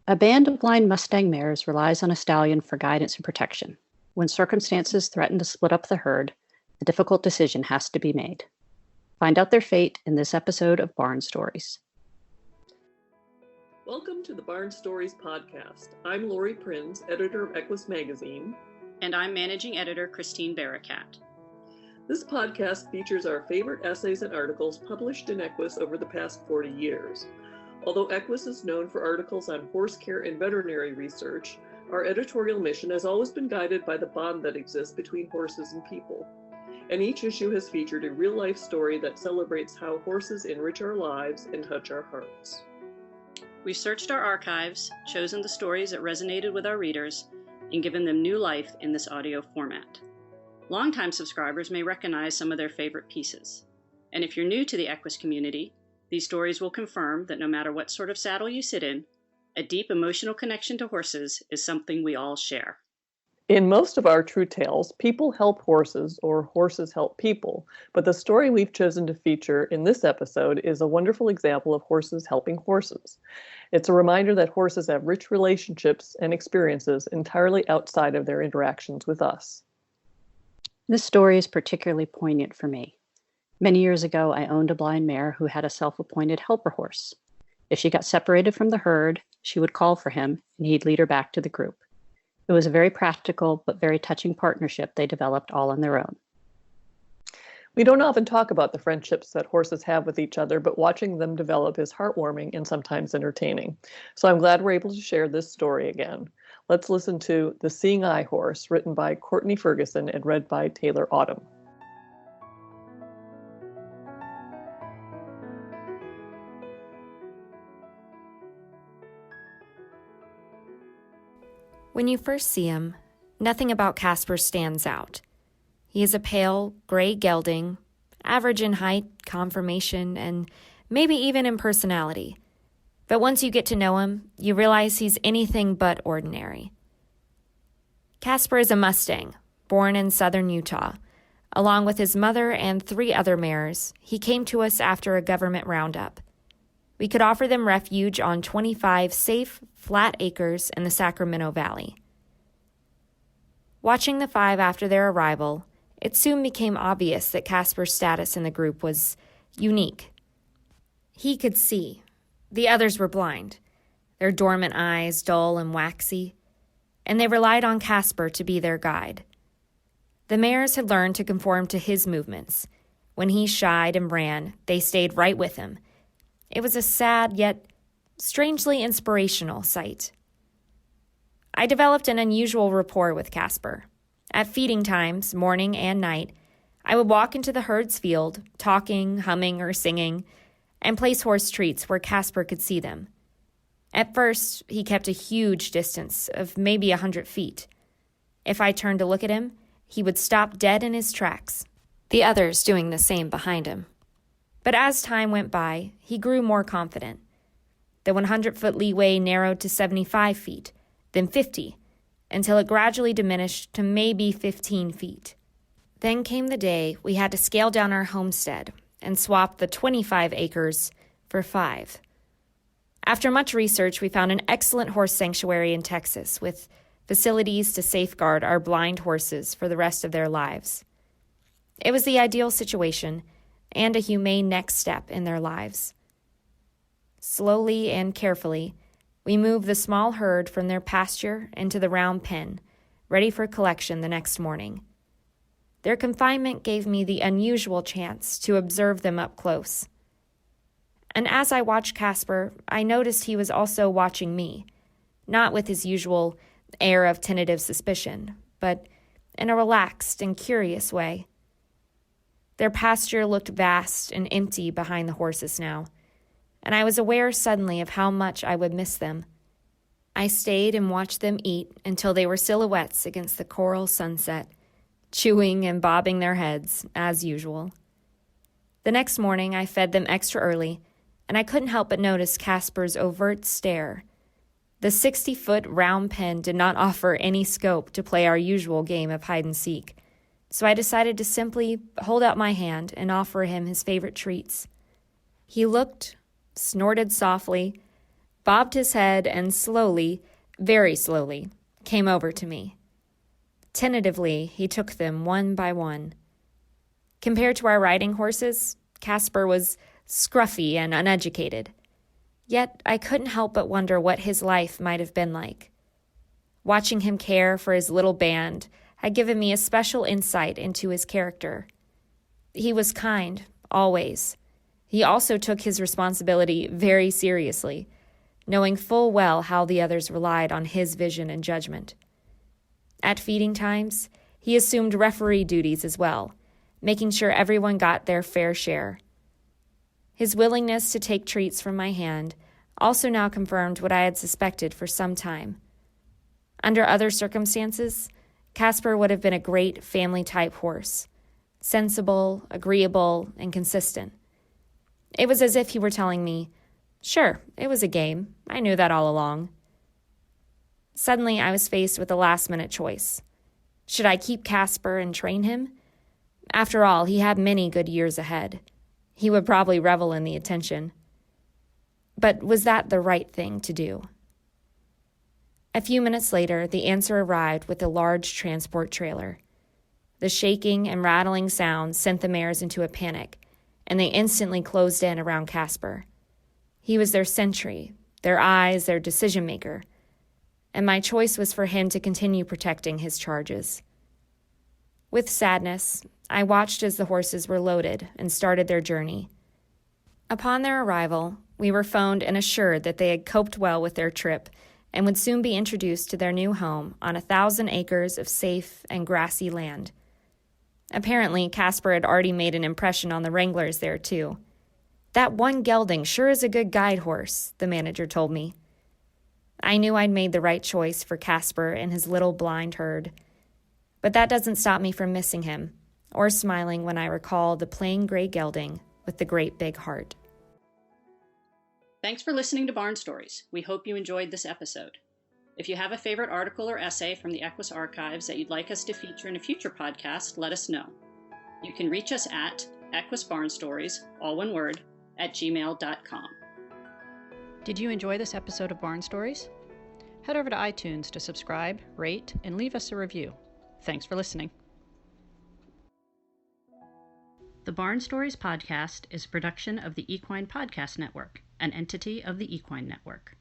A band of blind mustang mares relies on a stallion for guidance and protection. When circumstances threaten to split up the herd, a difficult decision has to be made. Find out their fate in this episode of Barn Stories. Welcome to the Barn Stories podcast. I'm Lori Prinz, editor of Equus Magazine. And I'm managing editor Christine Barakat. This podcast features our favorite essays and articles published in Equus over the past 40 years. Although Equus is known for articles on horse care and veterinary research, our editorial mission has always been guided by the bond that exists between horses and people. And each issue has featured a real-life story that celebrates how horses enrich our lives and touch our hearts. We've searched our archives, chosen the stories that resonated with our readers, and given them new life in this audio format. Longtime subscribers may recognize some of their favorite pieces. And if you're new to the Equus community, these stories will confirm that no matter what sort of saddle you sit in, a deep emotional connection to horses is something we all share. In most of our true tales, people help horses or horses help people, but the story we've chosen to feature in this episode is a wonderful example of horses helping horses. It's a reminder that horses have rich relationships and experiences entirely outside of their interactions with us. This story is particularly poignant for me. Many years ago, I owned a blind mare who had a self-appointed helper horse. If she got separated from the herd, she would call for him, and he'd lead her back to the group. It was a very practical but very touching partnership they developed all on their own. We don't often talk about the friendships that horses have with each other, but watching them develop is heartwarming and sometimes entertaining. So I'm glad we're able to share this story again. Let's listen to The Seeing Eye Horse, written by Courtney Ferguson and read by Taylor Autumn. When you first see him, nothing about Casper stands out. He is a pale, gray gelding, average in height, conformation, and maybe even in personality. But once you get to know him, you realize he's anything but ordinary. Casper is a mustang, born in southern Utah. Along with his mother and 3 other mares, he came to us after a government roundup. We could offer them refuge on 25 safe, flat acres in the Sacramento Valley. Watching the 5 after their arrival, it soon became obvious that Casper's status in the group was unique. He could see. The others were blind, their dormant eyes dull and waxy, and they relied on Casper to be their guide. The mares had learned to conform to his movements. When he shied and ran, they stayed right with him. It was a sad yet strangely inspirational sight. I developed an unusual rapport with Casper. At feeding times, morning and night, I would walk into the herd's field, talking, humming, or singing, and place horse treats where Casper could see them. At first, he kept a huge distance of maybe 100 feet. If I turned to look at him, he would stop dead in his tracks, the others doing the same behind him. But as time went by, he grew more confident. The 100-foot leeway narrowed to 75 feet, then 50, until it gradually diminished to maybe 15 feet. Then came the day we had to scale down our homestead and swap the 25 acres for 5. After much research, we found an excellent horse sanctuary in Texas with facilities to safeguard our blind horses for the rest of their lives. It was the ideal situation and a humane next step in their lives. Slowly and carefully, we moved the small herd from their pasture into the round pen, ready for collection the next morning. Their confinement gave me the unusual chance to observe them up close. And as I watched Casper, I noticed he was also watching me, not with his usual air of tentative suspicion, but in a relaxed and curious way. Their pasture looked vast and empty behind the horses now, and I was aware suddenly of how much I would miss them. I stayed and watched them eat until they were silhouettes against the coral sunset, chewing and bobbing their heads, as usual. The next morning I fed them extra early, and I couldn't help but notice Casper's overt stare. The 60-foot round pen did not offer any scope to play our usual game of hide-and-seek, so I decided to simply hold out my hand and offer him his favorite treats. He looked, snorted softly, bobbed his head, and slowly, very slowly, came over to me. Tentatively, he took them one by one. Compared to our riding horses, Casper was scruffy and uneducated. Yet I couldn't help but wonder what his life might have been like. Watching him care for his little band had given me a special insight into his character. He was kind, always. He also took his responsibility very seriously, knowing full well how the others relied on his vision and judgment. At feeding times, he assumed referee duties as well, making sure everyone got their fair share. His willingness to take treats from my hand also now confirmed what I had suspected for some time. Under other circumstances, Casper would have been a great family-type horse, sensible, agreeable, and consistent. It was as if he were telling me, "Sure, it was a game. I knew that all along." Suddenly, I was faced with a last-minute choice. Should I keep Casper and train him? After all, he had many good years ahead. He would probably revel in the attention. But was that the right thing to do? A few minutes later, the answer arrived with a large transport trailer. The shaking and rattling sound sent the mares into a panic, and they instantly closed in around Casper. He was their sentry, their eyes, their decision-maker, and my choice was for him to continue protecting his charges. With sadness, I watched as the horses were loaded and started their journey. Upon their arrival, we were phoned and assured that they had coped well with their trip and would soon be introduced to their new home on 1,000 acres of safe and grassy land. Apparently, Casper had already made an impression on the wranglers there, too. "That one gelding sure is a good guide horse," the manager told me. I knew I'd made the right choice for Casper and his little blind herd. But that doesn't stop me from missing him, or smiling when I recall the plain gray gelding with the great big heart. Thanks for listening to Barn Stories. We hope you enjoyed this episode. If you have a favorite article or essay from the Equus archives that you'd like us to feature in a future podcast, let us know. You can reach us at equusbarnstories, all one word, @gmail.com. Did you enjoy this episode of Barn Stories? Head over to iTunes to subscribe, rate, and leave us a review. Thanks for listening. The Barn Stories podcast is a production of the Equine Podcast Network, an entity of the Equine Network.